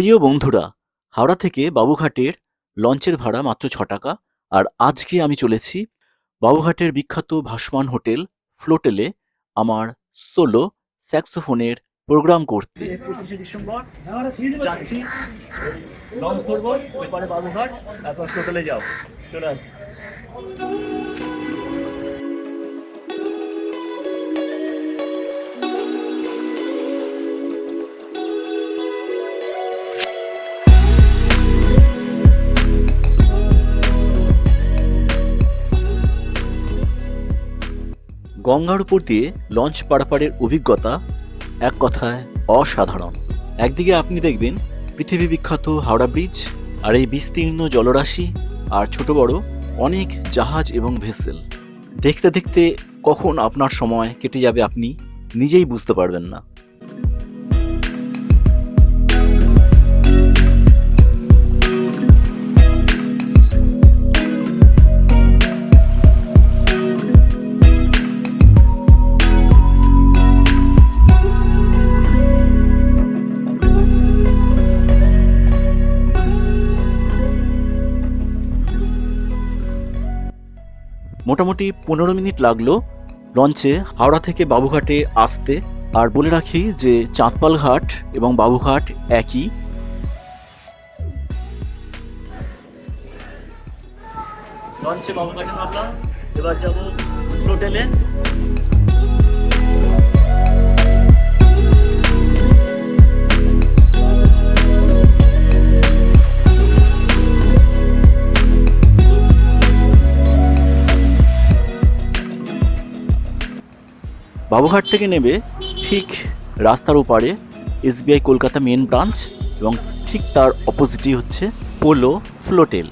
প্রিয় বন্ধুরা, হাওড়া থেকে বাবুঘাটের লঞ্চের ভাড়া মাত্র ৬ টাকা। আর আজকে আমি চলেছি বাবুঘাটের বিখ্যাত ভাসমান হোটেল ফ্লোটেলে আমার সোলো স্যাক্সোফোনের প্রোগ্রাম করতে। 25শে ডিসেম্বর যাচ্ছি, লঞ্চ ধরবো, এরপরে বাবুঘাট, তারপর ফ্লোটেলে যাও। চলে আসবে। গঙ্গার উপর দিয়ে লঞ্চ পারাপারের অভিজ্ঞতা এক কথায় অসাধারণ। একদিকে আপনি দেখবেন পৃথিবী বিখ্যাত হাওড়া ব্রিজ, আর এই বিস্তীর্ণ জলরাশি, আর ছোট বড় অনেক জাহাজ এবং ভেসেল। দেখতে দেখতে কখন আপনার সময় কেটে যাবে আপনি নিজেই বুঝতে পারবেন না। মোটামুটি 15 মিনিট লাগলো লঞ্চে হাওড়া থেকে বাবুঘাটে আসতে। আর বলে রাখি যে চাঁদপাল ঘাট এবং বাবুঘাট একই। লঞ্চে বাবুঘাটে নামলাম, এবার যাব ফ্লোটেলে। বাবুঘাট থেকে নেবে ঠিক রাস্তার ওপারে এসবিআই কলকাতা মেন ব্রাঞ্চ, এবং ঠিক তার অপোজিটই হচ্ছে পোলো ফ্লোটেল।